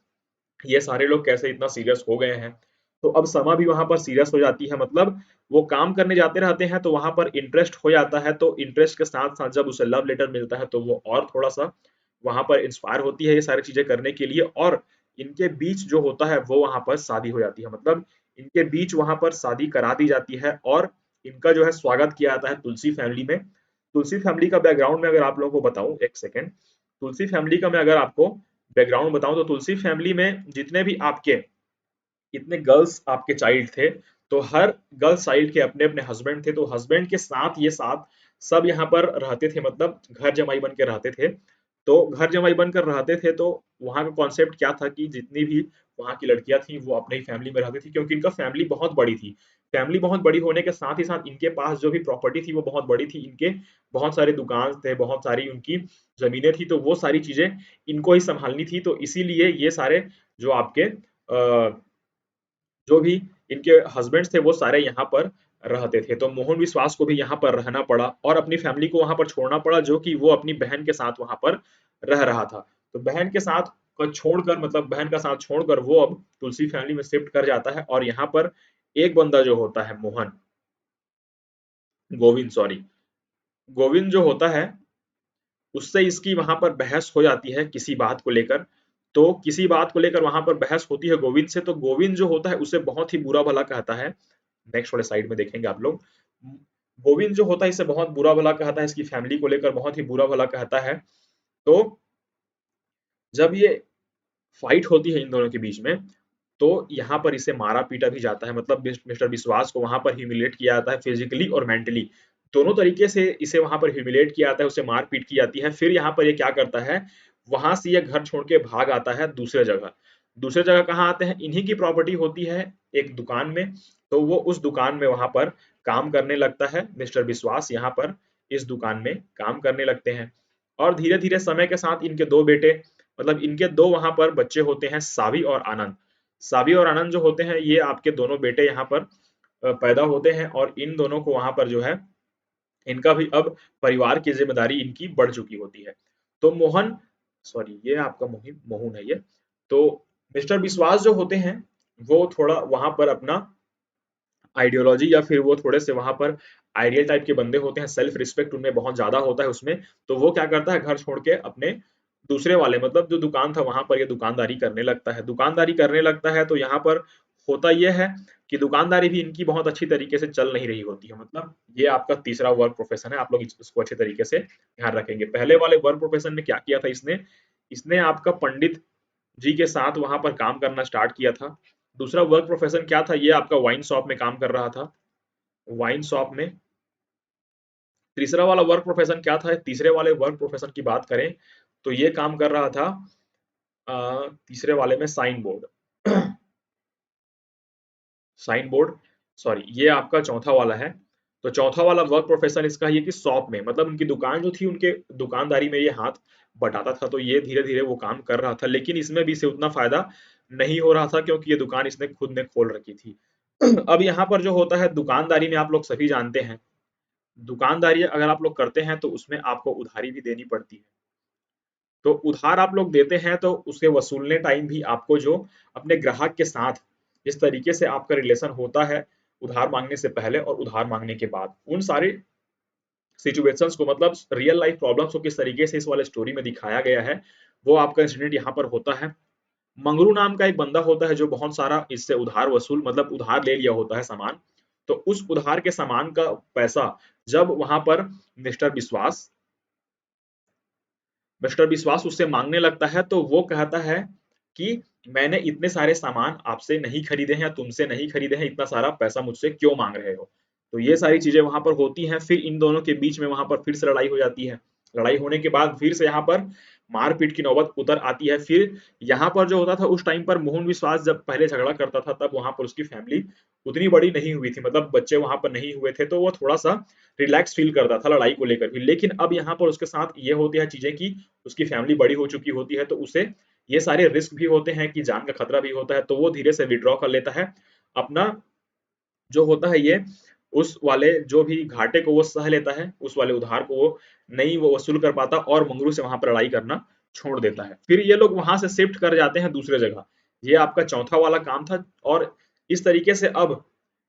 ये सारे लोग कैसे इतना सीरियस हो गए हैं। तो अब समा भी वहां पर सीरियस हो जाती है, मतलब वो काम करने जाते रहते हैं तो वहां पर इंटरेस्ट हो जाता है, तो इंटरेस्ट के साथ साथ जब उसे लव लेटर मिलता है तो वो और थोड़ा सा वहां पर इंस्पायर होती है ये सारी चीजें करने के लिए, और इनके बीच जो होता है वो वहां पर शादी हो जाती है, मतलब इनके बीच वहां पर शादी करा दी जाती है। और इनका जो है स्वागत किया जाता है तुलसी फैमिली में। तुलसी फैमिली का बैकग्राउंड में अगर आप लोगों को बताऊं, एक सेकेंड, तुलसी फैमिली का मैं अगर आपको बैकग्राउंड बताऊं तो तुलसी फैमिली में जितने भी आपके इतने गर्ल्स आपके चाइल्ड थे, तो हर गर्ल्स चाइल्ड के अपने अपने हस्बैंड थे, तो हस्बैंड के साथ ये साथ सब यहाँ पर रहते थे, मतलब घर जमाई बन के रहते थे। तो घर जमाई बनकर रहते थे तो वहाँ का कॉन्सेप्ट क्या था कि जितनी भी वहाँ की लड़कियां थी वो अपने ही फैमिली में रहती थी, क्योंकि इनका फैमिली बहुत बड़ी थी। फैमिली बहुत बड़ी होने के साथ ही साथ इनके पास जो भी प्रॉपर्टी थी वो बहुत बड़ी थी, इनके बहुत सारे दुकान थे, बहुत सारी उनकी जमीनें थी, तो वो सारी चीजें इनको ही संभालनी थी। तो इसीलिए ये सारे जो आपके जो भी इनके हस्बैंड्स थे वो सारे यहाँ पर रहते थे। तो मोहन विश्वास को भी यहाँ पर रहना पड़ा और अपनी फैमिली को वहां पर छोड़ना पड़ा, जो कि वो अपनी बहन के साथ वहां पर रह रहा था। तो बहन के साथ को छोड़कर, मतलब बहन का साथ छोड़कर वो अब तुलसी फैमिली में शिफ्ट कर जाता है। और यहाँ पर एक बंदा जो होता है मोहन, गोविंद सॉरी, गोविंद जो होता है उससे इसकी वहां पर बहस हो जाती है किसी बात को लेकर। तो किसी बात को लेकर वहां पर बहस होती है गोविंद से, तो गोविंद जो होता है उसे बहुत ही बुरा भला कहता है। नेक्स्ट वाले साइड में देखेंगे आप लोग। गोविंद जो होता है इसे बहुत बुरा भला कहता है, इसकी फैमिली को लेकर बहुत ही बुरा भला कहता है। तो जब ये फाइट होती है इन दोनों के बीच में, तो यहाँ पर इसे मारा पीटा भी जाता है, मतलब मिस्टर विश्वास को वहां पर ह्यूमिलेट किया जाता है, फिजिकली और मेंटली दोनों तरीके से इसे वहां पर ह्यूमिलेट किया जाता है, उसे मार पीट की जाती है। फिर यहाँ पर ये क्या करता है, वहां से ये घर छोड़ के भाग आता है दूसरे जगह। दूसरे जगह कहाँ आते हैं, इन्हीं की प्रॉपर्टी होती है एक दुकान में। तो वो उस दुकान में वहां पर काम करने लगता है, मिस्टर विश्वास यहाँ पर इस दुकान में काम करने लगते हैं। और धीरे धीरे समय के साथ इनके दो बेटे, मतलब इनके दो वहां पर बच्चे होते हैं, सावी और आनंद। सावी और आनंद जो होते हैं ये आपके दोनों बेटे यहाँ पर पैदा होते हैं, और इन दोनों को वहां पर जो है इनका भी अब परिवार की जिम्मेदारी इनकी बढ़ चुकी होती है। तो मोहन, सॉरी ये आपका मोहित मोहन है ये। तो मिस्टर विश्वास जो होते हैं वो थोड़ा वहां पर अपना आइडियोलॉजी, या फिर वो थोड़े से वहां पर आइडियल टाइप के बंदे होते हैं, सेल्फ रिस्पेक्ट उनमें बहुत ज्यादा होता है उसमें। तो वो क्या करता है, घर छोड़ के अपने दूसरे वाले, मतलब जो दुकान था वहां पर ये दुकानदारी करने लगता है। दुकानदारी करने लगता है तो यहाँ पर होता यह है कि दुकानदारी भी इनकी बहुत अच्छी तरीके से चल नहीं रही होती है। मतलब ये आपका तीसरा वर्क प्रोफेशन है, आप लोग इसको अच्छे तरीके से ध्यान रखेंगे। पहले वाले वर्क प्रोफेशन में क्या किया था इसने, इसने आपका पंडित जी के साथ वहां पर काम करना स्टार्ट किया था। दूसरा वर्क प्रोफेशन क्या था, ये आपका वाइन शॉप में काम कर रहा था, वाइन शॉप में। तीसरा वाला वर्क प्रोफेशन क्या था, तीसरे वाले वर्क प्रोफेशन की बात करें तो ये काम कर रहा था तीसरे वाले में sign board, sign board, sorry ये आपका चौथा वाला है। तो चौथा वाला वर्क प्रोफेशन इसका ये कि शॉप में, मतलब उनकी दुकान जो थी उनके दुकानदारी में ये हाथ बटाता था। तो ये धीरे धीरे वो काम कर रहा था, लेकिन इसमें भी इसे उतना फायदा नहीं हो रहा था, क्योंकि ये दुकान इसने खुद ने खोल रखी थी। अब यहाँ पर जो होता है दुकानदारी में, आप लोग सभी जानते हैं दुकानदारी अगर आप लोग करते हैं तो उसमें आपको उधारी भी देनी पड़ती है। तो उधार आप लोग देते हैं तो उसे वसूलने टाइम भी आपको जो अपने ग्राहक के साथ जिस तरीके से आपका रिलेशन होता है उधार मांगने से पहले और उधार मांगने के बाद, उन सारे सिचुएशंस को, मतलब रियल लाइफ प्रॉब्लम्स को किस तरीके से इस वाले स्टोरी में दिखाया गया है, वो आपका इंसिडेंट यहाँ पर होता है। मंगरू नाम का एक बंदा होता है जो बहुत सारा इससे उधार वसूल, मतलब उधार ले लिया होता है सामान। तो उस उधार के सामान का पैसा जब वहां पर मिस्टर विश्वास मिस्टर विश्वास उससे मांगने लगता है, तो वो कहता है कि मैंने इतने सारे सामान आपसे नहीं खरीदे हैं या तुमसे नहीं खरीदे हैं, इतना सारा पैसा मुझसे क्यों मांग रहे हो। तो ये सारी चीजें वहां पर होती हैं, फिर इन दोनों के बीच में वहां पर फिर से लड़ाई हो जाती है। लड़ाई होने के बाद फिर से यहाँ पर मारपीट की नौबत उतर आती है। फिर यहाँ पर जो होता था उस टाइम पर मोहन विश्वास जब पहले झगड़ा करता था तब वहां पर उसकी फैमिली उतनी बड़ी नहीं हुई थी, मतलब बच्चे वहां पर नहीं हुए थे, तो वो थोड़ा सा रिलैक्स फील करता था लड़ाई को लेकर भी। लेकिन अब यहाँ पर उसके साथ ये होती है चीजें कि उसकी फैमिली बड़ी हो चुकी होती है, तो उसे ये सारे रिस्क भी होते हैं कि जान का खतरा भी होता है, तो वो धीरे से विड्रॉ कर लेता है अपना जो होता है ये, उस वाले जो भी घाटे को वो सह लेता है, उस वाले उधार को वो नहीं वो वसूल कर पाता और मंगरू से वहां पर लड़ाई करना छोड़ देता है। फिर ये लोग वहां से शिफ्ट कर जाते हैं दूसरे जगह। ये आपका चौथा वाला काम था। और इस तरीके से अब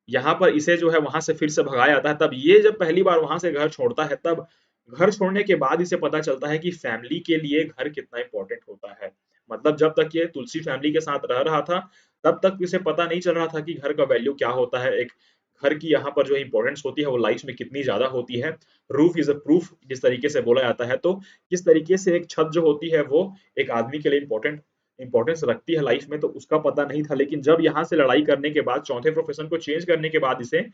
यहाँ पर इसे जो है वहां से फिर से भगाया जाता है। तब ये जब पहली बार वहां से घर छोड़ता है, तब घर छोड़ने के बाद इसे पता चलता है कि फैमिली के लिए घर कितना इंपॉर्टेंट होता है। मतलब जब तक ये तुलसी फैमिली के साथ रह रहा था तब तक इसे पता नहीं चल रहा था कि घर का वैल्यू क्या होता है। एक घर की यहाँ पर जो इंपॉर्टेंस होती है वो लाइफ में कितनी ज्यादा होती है। रूफ इज अ प्रूफ जिस तरीके से बोला जाता है, तो किस तरीके से एक छत जो होती है वो एक आदमी के लिए इंपॉर्टेंस रखती है लाइफ में, तो उसका पता नहीं था। लेकिन जब यहाँ से लड़ाई करने के बाद चौथे प्रोफेशन को चेंज करने के बाद इसे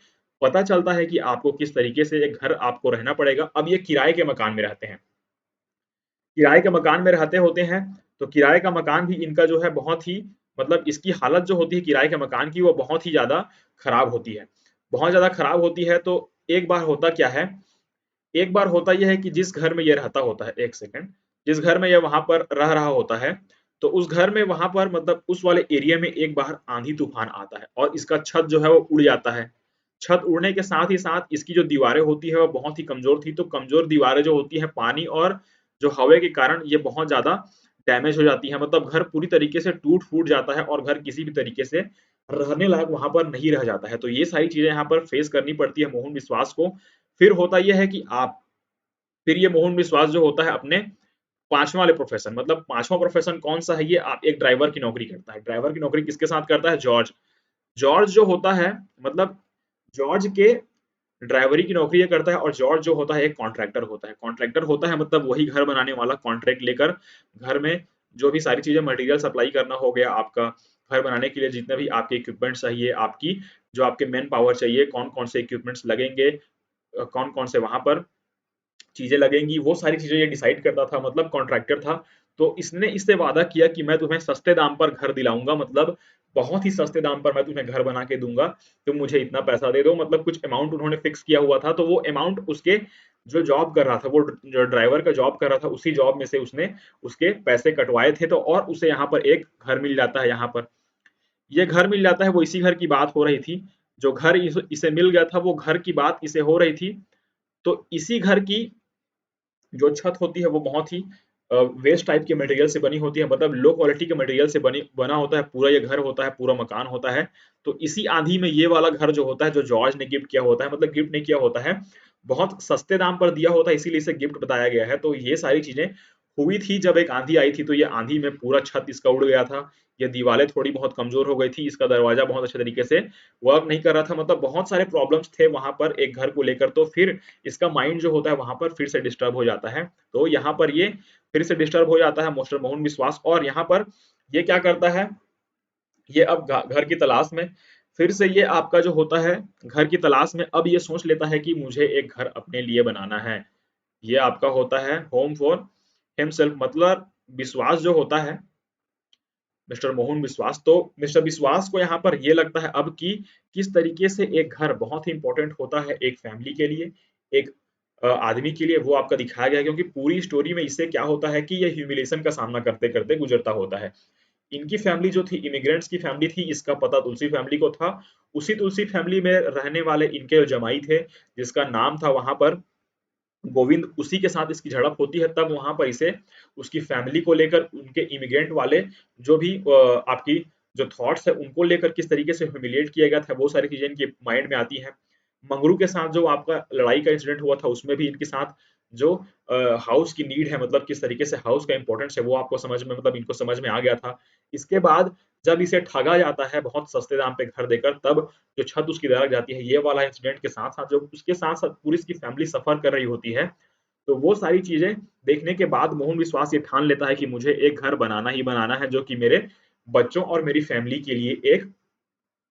पता चलता है कि आपको किस तरीके से एक घर आपको रहना पड़ेगा। अब ये किराए के मकान में रहते हैं, किराए के मकान में रहते होते हैं। तो किराए का मकान भी इनका जो है बहुत ही, मतलब इसकी हालत जो होती है किराए के मकान की वो बहुत ही ज्यादा खराब होती है, बहुत ज्यादा खराब होती है। तो एक बार होता क्या है, एक बार होता यह है कि जिस घर में ये रहता होता है, एक सेकंड, जिस घर में ये वहां पर रह रहा होता है, तो उस घर में वहां पर मतलब उस वाले एरिया में एक बार आंधी तूफान आता है और इसका छत जो है वो उड़ जाता है। छत उड़ने के साथ ही साथ इसकी जो दीवारें होती है वो बहुत ही कमजोर थी, तो कमजोर दीवारें जो होती है पानी और जो हवा के कारण ये बहुत ज्यादा डैमेज हो जाती है, मतलब घर पूरी तरीके से टूट फूट जाता है और घर किसी भी तरीके से रहने लायक वहां पर नहीं रह जाता है। तो ये सारी चीजें यहाँ पर फेस करनी पड़ती है मोहन विश्वास को। फिर होता यह है कि आप, फिर ये मोहन विश्वास जो होता है अपने पांचवा वाले प्रोफेशन, मतलब पांचवा प्रोफेशन कौन सा है, ये आप एक ड्राइवर की नौकरी करता है। ड्राइवर की नौकरी किसके साथ करता है, जॉर्ज। जॉर्ज जो होता है, मतलब जॉर्ज के ड्राइवरी की नौकरी ये करता है और जॉर्ज जो होता है एक कॉन्ट्रैक्टर होता है। कॉन्ट्रैक्टर होता है मतलब वही घर बनाने वाला, कॉन्ट्रैक्ट लेकर घर में जो भी सारी चीजें मटेरियल सप्लाई करना हो गया आपका, घर बनाने के लिए जितने भी आपके इक्विपमेंट चाहिए, आपकी जो आपके मैन पावर चाहिए, कौन कौन से इक्विपमेंट्स लगेंगे, कौन कौन से वहां पर चीजें लगेंगी, वो सारी चीजें ये डिसाइड करता था, मतलब कॉन्ट्रैक्टर था। तो इसने इससे वादा किया कि मैं तुम्हें सस्ते दाम पर घर दिलाऊंगा, मतलब बहुत ही सस्ते दाम पर मैं तुम्हें घर बना के दूंगा, तुम मुझे इतना पैसा दे दो, मतलब कुछ अमाउंट उन्होंने फिक्स किया हुआ था। तो वो अमाउंट उसके जो जॉब कर रहा था, वो जो ड्राइवर का जॉब कर रहा था उसी जॉब में से उसने उसके पैसे कटवाए थे। तो और उसे यहाँ पर एक घर मिल जाता है, यहाँ पर ये घर मिल जाता है, वो इसी घर की बात हो रही थी। जो घर इसे मिल गया था वो घर की बात इसे हो रही थी। तो इसी घर की जो छत होती है वो बहुत ही वेस्ट टाइप के मटेरियल से बनी होती है, मतलब लो क्वालिटी के मटेरियल से बनी बना होता है पूरा ये घर होता है, पूरा मकान होता है। तो इसी आंधी में ये वाला घर जो होता है, जो जॉर्ज ने गिफ्ट किया होता है, मतलब गिफ्ट नहीं किया होता है, बहुत सस्ते दाम पर दिया होता है, इसीलिए इसे गिफ्ट बताया गया है। तो ये सारी चीजें हुई थी जब एक आंधी आई थी, तो ये आंधी में पूरा छत इसका उड़ गया था। ये दीवारें थोड़ी बहुत कमजोर हो गई थी, इसका दरवाजा बहुत अच्छे तरीके से वर्क नहीं कर रहा था, मतलब बहुत सारे प्रॉब्लम्स थे वहां पर एक घर को लेकर। तो फिर इसका माइंड जो होता है वहां पर फिर से डिस्टर्ब हो जाता है। तो यहाँ पर ये फिर से डिस्टर्ब हो जाता है मिस्टर मोहन विश्वास, और यहाँ पर ये क्या करता है, ये अब घर की तलाश में फिर से ये आपका जो होता है घर की तलाश में अब ये सोच लेता है कि मुझे एक घर अपने लिए बनाना है। ये आपका होता है होम फॉर हिमसेल्फ, मतलब विश्वास जो होता है मिस्टर मोहन विश्वास, तो मिस्टर विश्वास को यहाँ पर ये लगता है अब कि किस तरीके से एक घर बहुत ही इंपॉर्टेंट होता है एक फैमिली के लिए, एक आदमी के लिए, वो आपका दिखाया गया है। क्योंकि पूरी स्टोरी में इससे क्या होता है कि ये ह्यूमिलेशन का सामना करते करते गुजरता होता है। इनकी फैमिली जो थी इमिग्रेंट्स की फैमिली थी, इसका पता तुलसी फैमिली को था। उसी तुलसी फैमिली में रहने वाले इनके जो जमाई थे, जिसका नाम था वहां पर गोविंद, उसी के साथ इसकी झड़प होती है। तब वहां पर इसे उसकी फैमिली को लेकर उनके इमिग्रेंट वाले जो भी आपकी जो थॉट्स है उनको लेकर किस तरीके से ह्यूमिलिएट किया गया था, वो सारी चीजें इनके माइंड में आती हैं। मंगरू के साथ जो आपका लड़ाई का इंसिडेंट हुआ था उसमें भी इनके साथ जो हाउस की नीड है, मतलब किस तरीके से हाउस का इंपॉर्टेंस है, वो आपको समझ में, मतलब इनको समझ में आ गया था। इसके बाद जब इसे ठगा जाता है बहुत सस्ते दाम पे घर देकर, तब जो छत उसकी दरक जाती है, ये वाला इंसिडेंट के साथ साथ जो उसके साथ साथ पूरी इसकी फैमिली सफर कर रही होती है। तो वो सारी चीजें देखने के बाद मोहन विश्वास ये ठान लेता है कि मुझे एक घर बनाना ही बनाना है जो कि मेरे बच्चों और मेरी फैमिली के लिए एक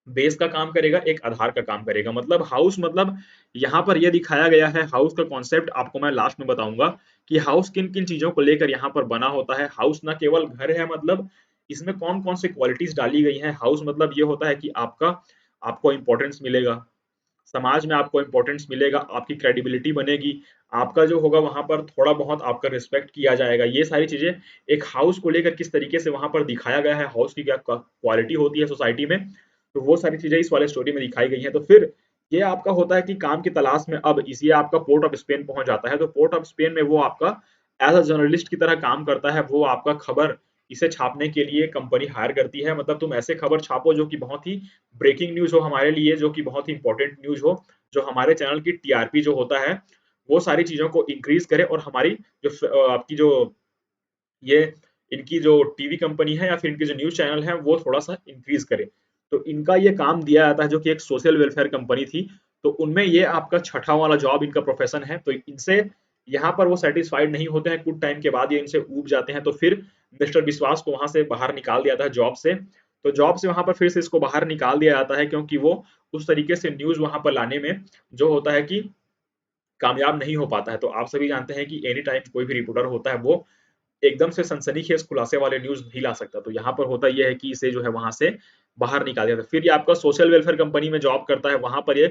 बेस का काम करेगा, एक आधार का काम करेगा। मतलब हाउस, मतलब यहाँ पर यह दिखाया गया है हाउस का कॉन्सेप्ट, आपको मैं लास्ट में बताऊंगा कि हाउस किन किन चीजों को लेकर यहाँ पर बना होता है। हाउस ना केवल घर है, मतलब इसमें कौन कौन से क्वालिटीज डाली गई हैं। हाउस मतलब ये होता है कि आपको इंपॉर्टेंस मिलेगा समाज में, आपको इंपॉर्टेंस मिलेगा, आपकी क्रेडिबिलिटी बनेगी, आपका जो होगा वहां पर थोड़ा बहुत आपका रिस्पेक्ट किया जाएगा। ये सारी चीजें एक हाउस को लेकर किस तरीके से वहां पर दिखाया गया है, हाउस की क्या क्वालिटी होती है सोसाइटी में, तो वो सारी चीजें इस वाले स्टोरी में दिखाई गई हैं। तो फिर ये आपका होता है कि काम की तलाश में अब इसी आपका पोर्ट ऑफ स्पेन पहुंच जाता है। तो पोर्ट ऑफ स्पेन में वो आपका एज अ जर्नलिस्ट की तरह काम करता है। वो आपका खबर इसे छापने के लिए कंपनी हायर करती है। मतलब तुम ऐसे खबर छापो जो कि बहुत ही ब्रेकिंग न्यूज हो हमारे लिए, जो कि बहुत ही इंपॉर्टेंट न्यूज हो, जो हमारे चैनल की टीआरपी जो होता है वो सारी चीजों को इंक्रीज करे, और हमारी जो आपकी जो ये इनकी जो टीवी कंपनी है या फिर इनके जो न्यूज चैनल है वो थोड़ा सा इंक्रीज करे। तो इनका ये काम दिया जाता है, जो कि एक सोशल वेलफेयर कंपनी थी। तो उनमें ये आपका छठा वाला जॉब इनका प्रोफेशन है। तो इनसे यहाँ पर वो सेटिस्फाइड नहीं होते हैं, कुछ टाइम के बाद ये इनसे ऊब जाते हैं। तो फिर मिस्टर विश्वास को वहां से बाहर निकाल दिया जाता है जॉब से। तो जॉब से वहां पर फिर से इसको बाहर निकाल दिया जाता है, क्योंकि वो उस तरीके से न्यूज वहां पर लाने में जो होता है कि कामयाब नहीं हो पाता है। तो आप सभी जानते हैं कि एनी टाइम कोई भी रिपोर्टर होता है वो एकदम से सनसनीखेज खुलासे वाले न्यूज़ नहीं ला सकता। तो यहाँ पर होता ये है कि इसे जो है वहाँ से बाहर निकाल दिया था। फिर ये आपका सोशल वेलफेयर कंपनी में जॉब करता है, वहाँ पर ये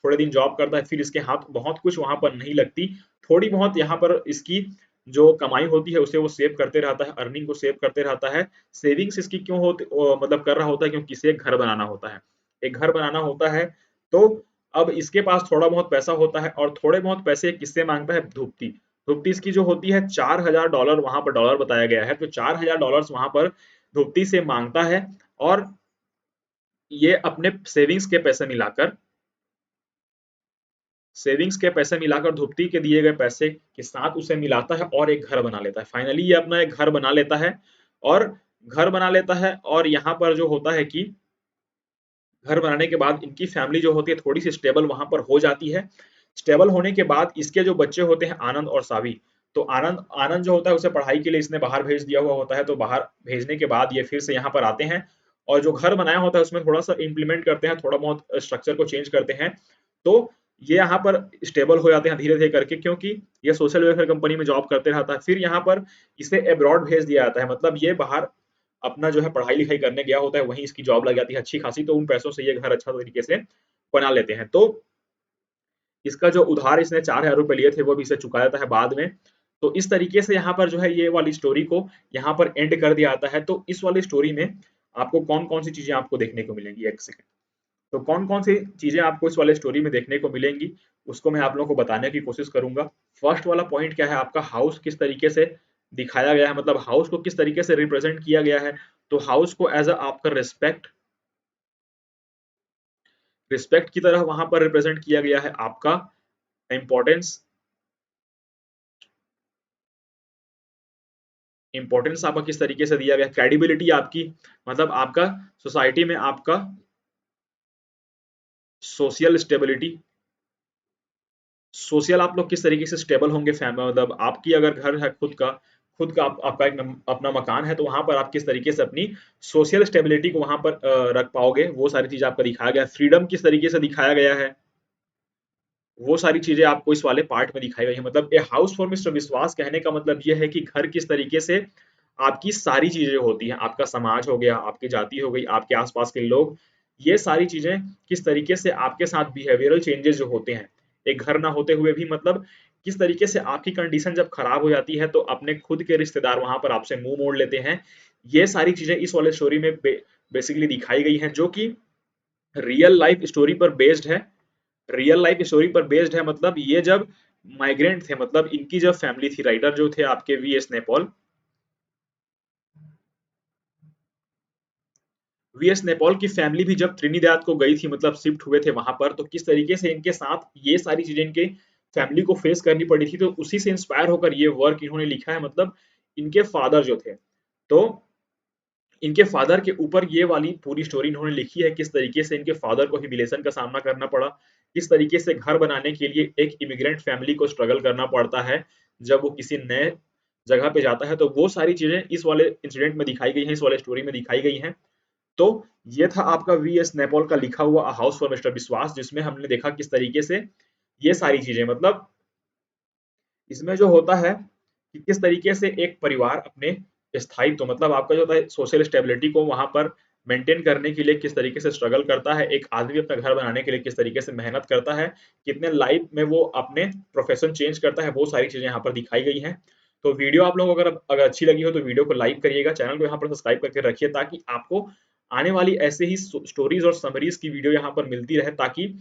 थोड़े दिन जॉब करता है, फिर इसके हाथ बहुत कुछ वहाँ पर नहीं लगती। थोड़ी बहुत यहाँ पर इसकी जो कमाई होती है उसे वो सेव करते रहता है, अर्निंग को सेव करते रहता है। सेविंग्स इसकी क्यों होती मतलब कर रहा होता है, क्योंकि इसे एक घर बनाना होता है। एक घर बनाना होता है, तो अब इसके पास थोड़ा बहुत पैसा होता है, और थोड़े बहुत पैसे किससे मांगता है, धूपती। धुप्ती इसकी जो होती है $4000, वहां पर डॉलर बताया गया है, तो $4000 वहां पर धुप्ती से मांगता है। और ये अपने सेविंग्स के पैसे मिलाकर धुप्ती के दिए गए पैसे के साथ उसे मिलाता है और एक घर बना लेता है। फाइनली ये अपना एक घर बना लेता है, और घर बना लेता है, और यहाँ पर जो होता है कि घर बनाने के बाद इनकी फैमिली जो होती है थोड़ी सी स्टेबल वहां पर हो जाती है। स्टेबल होने के बाद इसके जो बच्चे होते हैं आनंद और सावी, तो आनंद आनंद जो होता है उसे पढ़ाई के लिए इसने बाहर भेज दिया हुआ होता है। तो बाहर भेजने के बाद ये फिर से यहाँ पर आते हैं, और जो घर बनाया होता है उसमें थोड़ा सा इम्प्लीमेंट करते हैं, थोड़ा बहुत स्ट्रक्चर को चेंज करते हैं। तो ये यहाँ पर स्टेबल हो जाते हैं धीरे धीरे करके, क्योंकि ये सोशल वेलफेयर कंपनी में जॉब करते रहता है। फिर यहाँ पर इसे अब्रॉड भेज दिया जाता है, मतलब ये बाहर अपना जो है पढ़ाई लिखाई करने गया होता है, वहीं इसकी जॉब लग जाती है अच्छी खासी। तो उन पैसों से ये घर अच्छा तरीके से बना लेते हैं। तो इसका जो उधार इसने ₹4000 लिए थे वो भी इसे चुका जाता है बाद में। तो इस तरीके से यहाँ पर जो है ये वाली स्टोरी को यहाँ पर एंड कर दिया जाता है। तो इस वाली स्टोरी में आपको कौन कौन सी चीजें आपको देखने को मिलेंगी, एक सेकंड। तो कौन कौन सी चीजें आपको इस वाले स्टोरी में देखने को मिलेंगी, उसको मैं आप लोगों को बताने की कोशिश करूंगा। फर्स्ट वाला पॉइंट क्या है, आपका हाउस किस तरीके से दिखाया गया है, मतलब हाउस को किस तरीके से रिप्रेजेंट किया गया है। तो हाउस को एज अ आपका रिस्पेक्ट रिस्पेक्ट की तरह वहां पर रिप्रेजेंट किया गया है। आपका इंपॉर्टेंस इंपॉर्टेंस आपका किस तरीके से दिया गया, क्रेडिबिलिटी आपकी, मतलब आपका सोसाइटी में आपका सोशल स्टेबिलिटी, सोशल आप लोग किस तरीके से स्टेबल होंगे फैमिली, मतलब आपकी अगर घर है खुद का आपका एक अपना मकान है, तो वहां पर आप किस तरीके से अपनी सोशल स्टेबिलिटी को वहां पर रख पाओगे, वो सारी चीज आपका दिखाया गया है। फ्रीडम किस तरीके से दिखाया गया है, वो सारी चीजें आपको इस वाले पार्ट में दिखाई गई है। मतलब ए हाउस फॉर मिस्टर विश्वास कहने का मतलब ये है कि घर किस तरीके से आपकी सारी चीजें होती हैं, आपका समाज हो गया, आपकी जाति हो गई, आपके आसपास के लोग, ये सारी चीजें किस तरीके से आपके साथ बिहेवियरल चेंजेस जो होते हैं एक घर ना होते हुए भी, मतलब किस तरीके से आपकी कंडीशन जब खराब हो जाती है तो अपने खुद के रिश्तेदार वहां पर आपसे मुंह मोड़ लेते हैं। ये सारी चीजें इस वाले स्टोरी में बेसिकली दिखाई गई हैं, जो कि रियल लाइफ स्टोरी पर बेस्ड है। रियल लाइफ स्टोरी पर बेस्ड है, मतलब ये जब माइग्रेंट थे, मतलब इनकी जब फैमिली थी, राइटर जो थे आपके वीएस नेपाल की फैमिली भी जब त्रिनिदाद को गई थी, मतलब शिफ्ट हुए थे वहां पर, तो किस तरीके से इनके साथ ये सारी चीजें इनके फैमिली को फेस करनी पड़ी थी। तो उसी से इंस्पायर होकर ये वर्क इन्होंने लिखा है। मतलब इनके फादर जो थे, तो इनके फादर के ऊपर ये वाली पूरी स्टोरी इन्होंने लिखी है, किस तरीके से इनके फादर को ह्यूमिलिएशन का सामना करना पड़ा, किस तरीके से घर बनाने के लिए एक इमिग्रेंट फैमिली को स्ट्रगल करना पड़ता है जब वो किसी नए जगह पे जाता है। तो वो सारी चीजें इस वाले इंसिडेंट में दिखाई गई हैं, इस वाले स्टोरी में दिखाई गई हैं। तो ये था आपका वीएस नैपॉल का लिखा हुआ हाउस फॉर मिस्टर विश्वास, जिसमें हमने देखा किस तरीके से ये सारी चीजें, मतलब इसमें जो होता है कि किस तरीके से एक परिवार अपने स्थायित्व, मतलब आपका जो होता है सोशल स्टेबिलिटी को वहां पर मेंटेन करने के लिए किस तरीके से स्ट्रगल करता है, एक आदमी अपना घर बनाने के लिए किस तरीके से मेहनत करता है, कितने लाइफ में वो अपने प्रोफेशन चेंज करता है, वो सारी चीजें यहाँ पर दिखाई गई हैं। तो वीडियो आप लोगों को अगर अच्छी लगी हो तो वीडियो को लाइक करिएगा, चैनल को यहाँ पर सब्सक्राइब करके रखिए, ताकि आपको आने वाली ऐसे ही स्टोरीज और समरीज की वीडियो यहाँ पर मिलती रहे, ताकि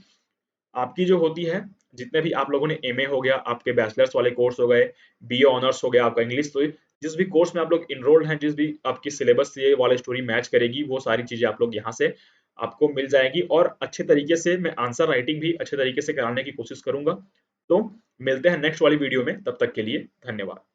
आपकी जो होती है, जितने भी आप लोगों ने एमए हो गया, आपके बैचलर्स वाले कोर्स हो गए, बीए ऑनर्स हो गया आपका इंग्लिश, तो जिस भी कोर्स में आप लोग इनरोल्ड हैं, जिस भी आपकी सिलेबस से ये वाली स्टोरी मैच करेगी, वो सारी चीजें आप लोग यहाँ से आपको मिल जाएगी, और अच्छे तरीके से मैं आंसर राइटिंग भी अच्छे तरीके से कराने की कोशिश करूंगा। तो मिलते हैं नेक्स्ट वाली वीडियो में, तब तक के लिए धन्यवाद।